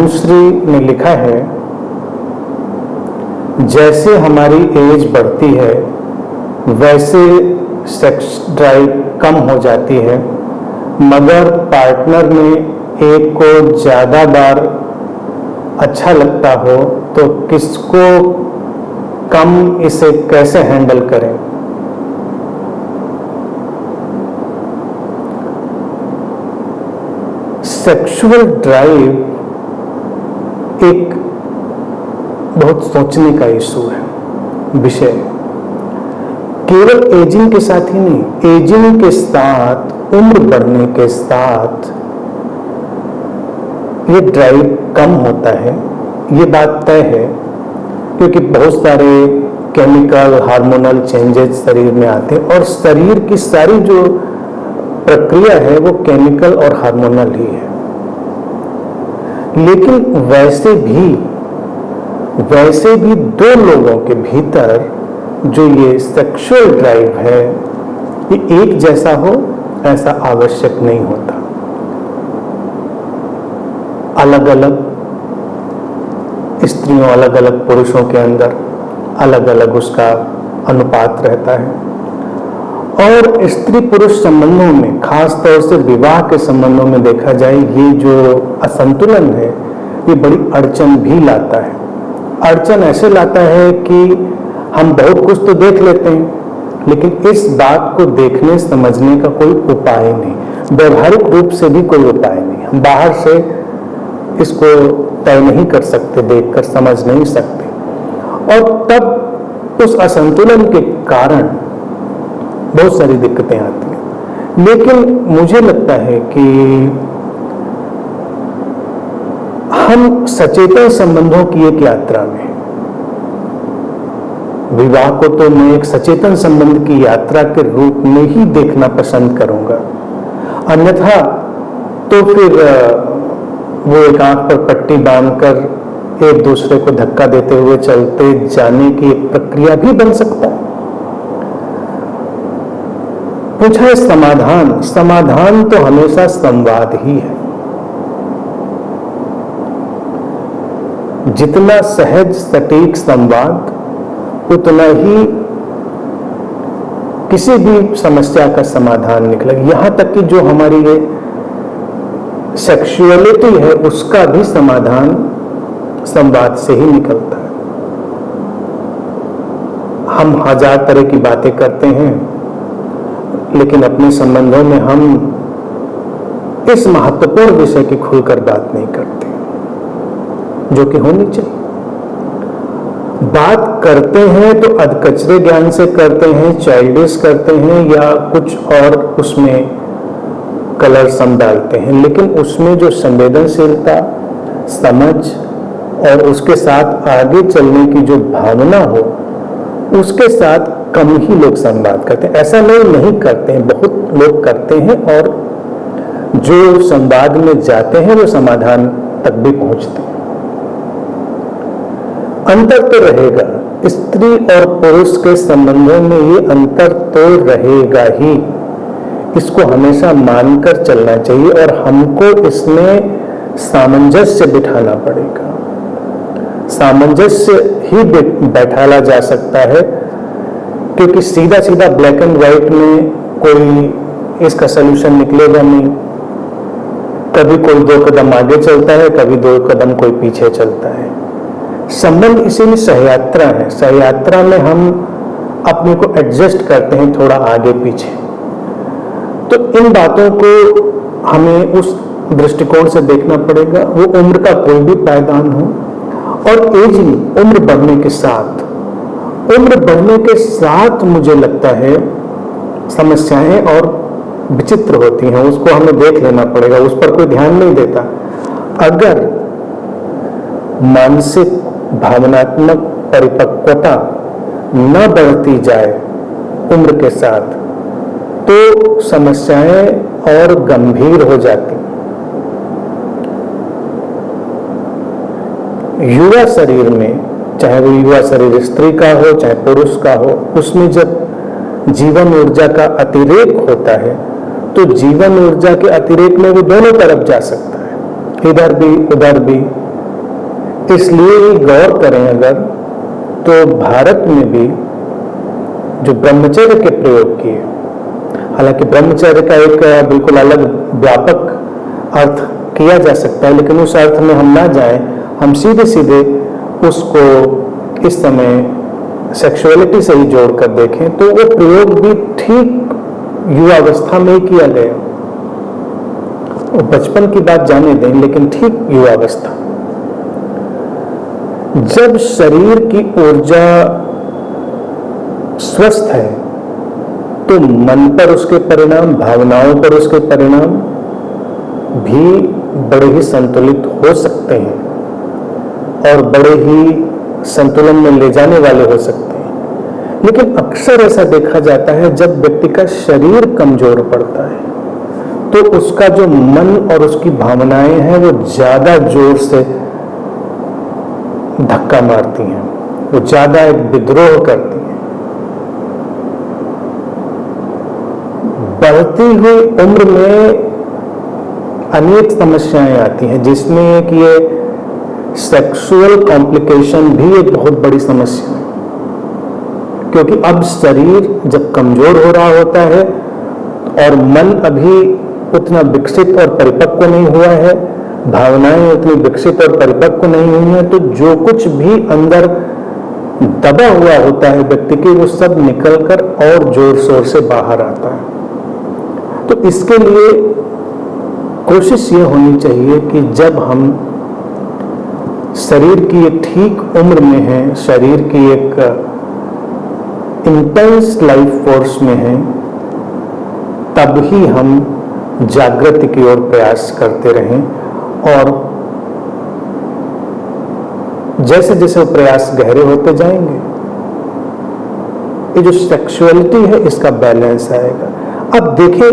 भानुश्री ने लिखा है, जैसे हमारी एज बढ़ती है वैसे सेक्स ड्राइव कम हो जाती है, मगर पार्टनर में एक को ज़्यादा बार अच्छा लगता हो तो किसको कम, इसे कैसे हैंडल करें। सेक्सुअल ड्राइव एक बहुत सोचने का इशू है, विषय। केवल एजिंग के साथ ही नहीं, एजिंग के साथ, उम्र बढ़ने के साथ ये ड्राइव कम होता है, ये बात तय है, क्योंकि बहुत सारे केमिकल हार्मोनल चेंजेस शरीर में आते हैं और शरीर की सारी जो प्रक्रिया है वो केमिकल और हार्मोनल ही है। लेकिन वैसे भी दो लोगों के भीतर जो ये सेक्सुअल ड्राइव है ये एक जैसा हो ऐसा आवश्यक नहीं होता। अलग अलग स्त्रियों, अलग अलग पुरुषों के अंदर अलग अलग उसका अनुपात रहता है। और स्त्री पुरुष संबंधों में, खास तौर से विवाह के संबंधों में देखा जाए, ये जो असंतुलन है ये बड़ी अड़चन भी लाता है। अड़चन ऐसे लाता है कि हम बहुत कुछ तो देख लेते हैं, लेकिन इस बात को देखने समझने का कोई उपाय नहीं, व्यवहारिक रूप से भी कोई उपाय नहीं। हम बाहर से इसको तय नहीं कर सकते, देखकर समझ नहीं सकते, और तब उस असंतुलन के कारण बहुत सारी दिक्कतें आती हैं। लेकिन मुझे लगता है कि हम सचेतन संबंधों की एक यात्रा में, विवाह को तो मैं एक सचेतन संबंध की यात्रा के रूप में ही देखना पसंद करूंगा। अन्यथा तो फिर वो एक आंख पर पट्टी बांधकर एक दूसरे को धक्का देते हुए चलते जाने की एक प्रक्रिया भी बन सकता है। पूछा है समाधान, समाधान तो हमेशा संवाद ही है। जितना सहज सटीक संवाद, उतना ही किसी भी समस्या का समाधान निकलेगा। यहां तक कि जो हमारी ये सेक्सुअलिटी है उसका भी समाधान संवाद से ही निकलता है। हम हजार तरह की बातें करते हैं, लेकिन अपने संबंधों में हम इस महत्वपूर्ण विषय की खुलकर बात नहीं करते जो कि होनी चाहिए। बात करते हैं तो अधकचरे ज्ञान से करते हैं, चाइल्डिश करते हैं, या कुछ और उसमें कलर सम डालते हैं, लेकिन उसमें जो संवेदनशीलता, समझ और उसके साथ आगे चलने की जो भावना हो, उसके साथ कम ही लोग संवाद करते हैं। ऐसा नहीं करते हैं, बहुत लोग करते हैं, और जो संवाद में जाते हैं वो समाधान तक भी पहुंचते हैं। अंतर तो रहेगा, स्त्री और पुरुष के संबंधों में ये अंतर तो रहेगा ही, इसको हमेशा मानकर चलना चाहिए और हमको इसमें सामंजस्य बिठाना पड़ेगा। सामंजस्य ही बैठाला जा सकता है, क्योंकि सीधा सीधा ब्लैक एंड व्हाइट में कोई इसका सलूशन निकलेगा नहीं। कभी कोई 2 कदम आगे चलता है, कभी 2 कदम कोई पीछे चलता है। संबंध इसीलिए सहयात्रा है। सहयात्रा में हम अपने को एडजस्ट करते हैं थोड़ा आगे पीछे। तो इन बातों को हमें उस दृष्टिकोण से देखना पड़ेगा। वो उम्र का कोई भी पायदान हो, और एजिंग, उम्र बढ़ने के साथ मुझे लगता है समस्याएं और विचित्र होती हैं। उसको हमें देख लेना पड़ेगा, उस पर कोई ध्यान नहीं देता। अगर मानसिक भावनात्मक परिपक्वता न बढ़ती जाए उम्र के साथ, तो समस्याएं और गंभीर हो जाती। युवा शरीर में, चाहे वो युवा शरीर स्त्री का हो चाहे पुरुष का हो, उसमें जब जीवन ऊर्जा का अतिरेक होता है तो जीवन ऊर्जा के अतिरेक में वो दोनों तरफ जा सकता है, इधर भी उधर भी, इसलिए ही गौर करें अगर, तो भारत में भी जो ब्रह्मचर्य के प्रयोग किए, हालांकि ब्रह्मचर्य का एक बिल्कुल अलग व्यापक अर्थ किया जा सकता है, लेकिन उस अर्थ में हम ना जाएं, हम सीधे सीधे उसको इस समय सेक्सुअलिटी से ही जोड़कर देखें, तो वो प्रयोग भी ठीक युवावस्था में ही किया गया। वो बचपन की बात जाने दें, लेकिन ठीक युवावस्था, जब शरीर की ऊर्जा स्वस्थ है तो मन पर उसके परिणाम, भावनाओं पर उसके परिणाम भी बड़े ही संतुलित हो सकते हैं और बड़े ही संतुलन में ले जाने वाले हो सकते हैं। लेकिन अक्सर ऐसा देखा जाता है जब व्यक्ति का शरीर कमजोर पड़ता है तो उसका जो मन और उसकी भावनाएं हैं वो ज्यादा जोर से धक्का मारती हैं, वो ज्यादा एक विद्रोह करती हैं। बढ़ती हुई उम्र में अनेक समस्याएं आती हैं, जिसमें एक ये सेक्सुअल कॉम्प्लिकेशन भी एक बहुत बड़ी समस्या है, क्योंकि अब शरीर जब कमजोर हो रहा होता है और मन अभी उतना विकसित और परिपक्व नहीं हुआ है, भावनाएं उतनी विकसित और परिपक्व नहीं हुई हैं, तो जो कुछ भी अंदर दबा हुआ होता है व्यक्ति के, वो सब निकलकर और जोर शोर से बाहर आता है। तो इसके लिए कोशिश ये होनी चाहिए कि जब हम शरीर की एक ठीक उम्र में हैं, शरीर की एक इंटेंस लाइफ फोर्स में हैं, तब ही हम जागृति की ओर प्रयास करते रहें, और जैसे जैसे वो प्रयास गहरे होते जाएंगे, ये जो सेक्सुअलिटी है इसका बैलेंस आएगा। अब देखिए,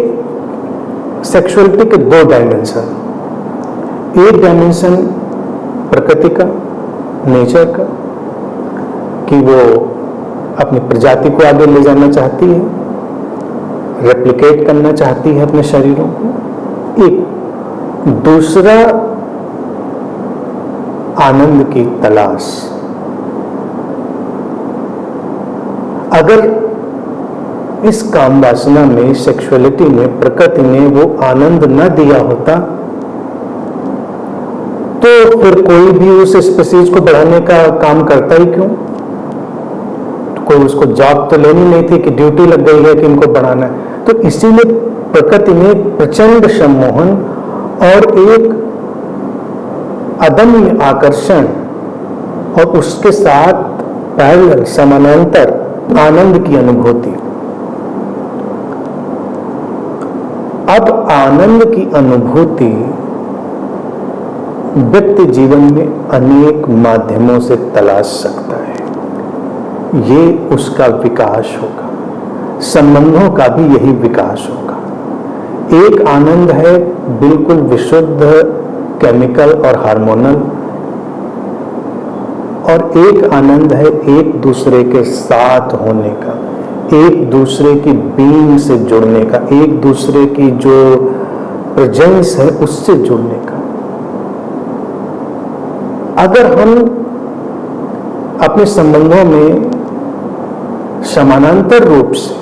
सेक्सुअलिटी के दो डायमेंशन, एक डायमेंशन प्रकृति का, नेचर का, कि वो अपनी प्रजाति को आगे ले जाना चाहती है, रेप्लिकेट करना चाहती है अपने शरीरों को। एक दूसरा आनंद की तलाश। अगर इस काम वासना में, सेक्सुअलिटी में, प्रकृति ने वो आनंद न दिया होता तो फिर कोई भी उस स्पीशीज को बढ़ाने का काम करता ही क्यों? तो कोई उसको जॉब तो लेनी नहीं थी कि ड्यूटी लग गई है कि इनको बढ़ाना है। तो इसीलिए प्रकृति ने प्रचंड सम्मोहन और एक अदम्य आकर्षण और उसके साथ पैरेलल, समानांतर आनंद की अनुभूति। अब आनंद की अनुभूति व्यक्ति जीवन में अनेक माध्यमों से तलाश सकता है। ये उसका विकास होगा, संबंधों का भी यही विकास होगा। एक आनंद है बिल्कुल विशुद्ध केमिकल और हार्मोनल, और एक आनंद है एक दूसरे के साथ होने का, एक दूसरे की बीइंग से जुड़ने का, एक दूसरे की जो प्रेजेंस है उससे जुड़ने का। अगर हम अपने संबंधों में समानांतर रूप से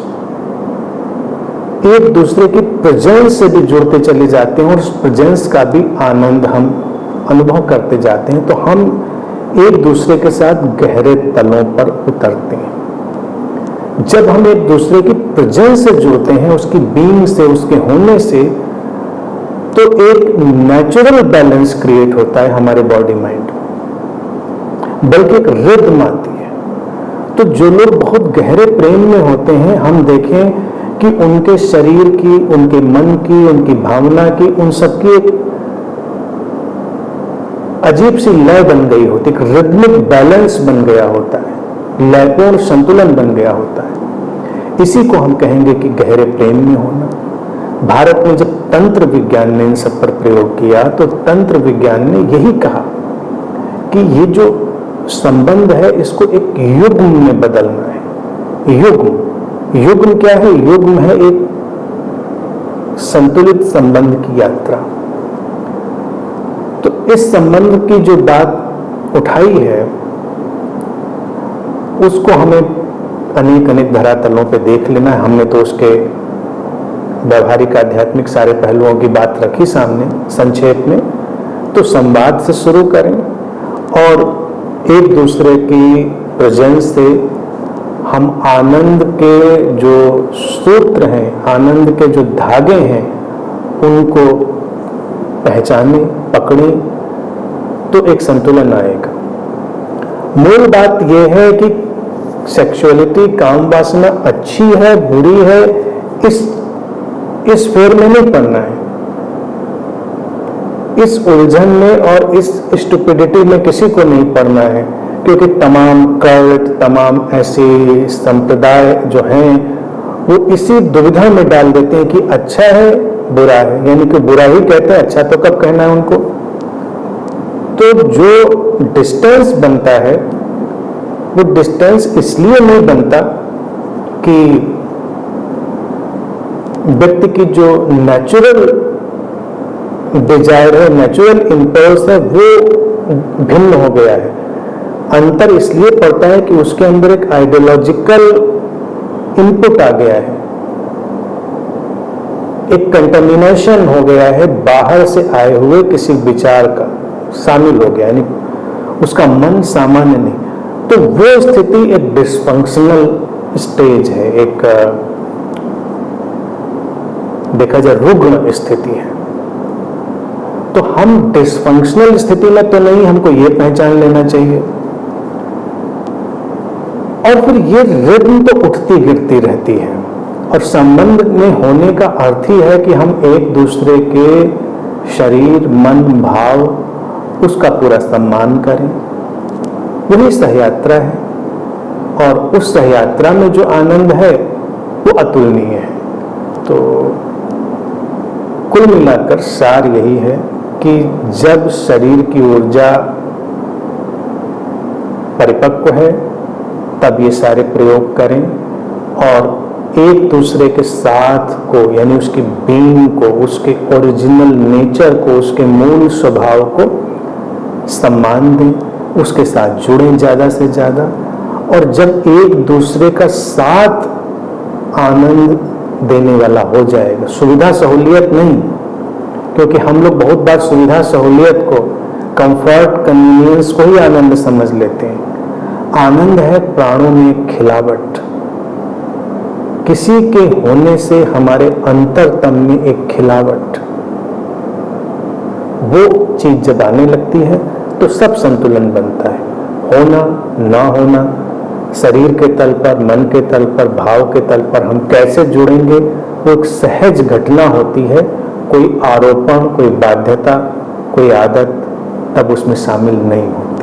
एक दूसरे की प्रेजेंस से भी जुड़ते चले जाते हैं और उस प्रेजेंस का भी आनंद हम अनुभव करते जाते हैं, तो हम एक दूसरे के साथ गहरे तलों पर उतरते हैं। जब हम एक दूसरे की प्रेजेंस से जुड़ते हैं, उसकी बीइंग से, उसके होने से, तो एक नेचुरल बैलेंस क्रिएट होता है हमारे बॉडी माइंड, बल्कि एक रिदम आती है। तो जो लोग बहुत गहरे प्रेम में होते हैं, हम देखें कि उनके शरीर की, उनके मन की, उनकी भावना की, उन सबकी एक अजीब सी लय बन गई होती है, एक रिदमिक बैलेंस बन गया होता है, लयपूर्ण संतुलन बन गया होता है। इसी को हम कहेंगे कि गहरे प्रेम में होना। भारत में जब तंत्र विज्ञान ने इन सब पर प्रयोग किया, तो तंत्र विज्ञान ने यही कहा कि ये जो संबंध है इसको एक युग्म में बदलना है। युग्म क्या है? युग्म है एक संतुलित संबंध की यात्रा। तो इस संबंध की जो बात उठाई है उसको हमें अनेक अनेक धरातलों पे देख लेना है। हमने तो उसके व्यवहारिक आध्यात्मिक सारे पहलुओं की बात रखी सामने संक्षेप में। तो संवाद से शुरू करें और एक दूसरे की प्रेजेंस से हम आनंद के जो सूत्र हैं, आनंद के जो धागे हैं, उनको पहचानें, पकड़ें, तो एक संतुलन आएगा। मूल बात यह है कि सेक्सुअलिटी, काम वासना अच्छी है बुरी है, इस फेर में नहीं पड़ना है, इस उलझन में और इस स्टुपिडिटी में किसी को नहीं पड़ना है। क्योंकि तमाम कल्ट, तमाम ऐसे संप्रदाय जो हैं वो इसी दुविधा में डाल देते हैं कि अच्छा है बुरा है, यानी कि बुरा ही कहते हैं, अच्छा तो कब कहना है उनको। तो जो डिस्टेंस बनता है वो डिस्टेंस इसलिए नहीं बनता कि व्यक्ति की जो नेचुरल डिजायर है, नेचुरल इंपल्स है, वो भिन्न हो गया है। अंतर इसलिए पड़ता है कि उसके अंदर एक आइडियोलॉजिकल इनपुट आ गया है, एक कंटामिनेशन हो गया है, बाहर से आए हुए किसी विचार का शामिल हो गया, यानी उसका मन सामान्य नहीं। तो वो स्थिति एक डिस्फंक्शनल स्टेज है, एक देखा जाए रुग्ण स्थिति है। तो हम डिस्फंक्शनल स्थिति में तो नहीं, हमको ये पहचान लेना चाहिए। और फिर ये रिद्म तो उठती गिरती रहती है, और संबंध में होने का अर्थ ही है कि हम एक दूसरे के शरीर, मन, भाव, उसका पूरा सम्मान करें। वही सहयात्रा है, और उस सहयात्रा में जो आनंद है वो अतुलनीय है। तो कुल मिलाकर सार यही है कि जब शरीर की ऊर्जा परिपक्व है तब ये सारे प्रयोग करें, और एक दूसरे के साथ को, यानी उसकी बीइंग को, उसके ओरिजिनल नेचर को, उसके मूल स्वभाव को सम्मान दें, उसके साथ जुड़ें ज़्यादा से ज़्यादा। और जब एक दूसरे का साथ आनंद देने वाला हो जाएगा, सुविधा सहूलियत नहीं, क्योंकि हम लोग बहुत बार सुविधा सहूलियत को, कंफर्ट, कन्वीनियंस को ही आनंद समझ लेते हैं। आनंद है प्राणों में खिलावट, किसी के होने से हमारे अंतरतम में एक खिलावट, वो चीज जब आने लगती है तो सब संतुलन बनता है। होना ना होना, शरीर के तल पर, मन के तल पर, भाव के तल पर हम कैसे जुड़ेंगे, वो एक सहज घटना होती है। कोई आरोपण, कोई बाध्यता, कोई आदत तब उसमें शामिल नहीं होती।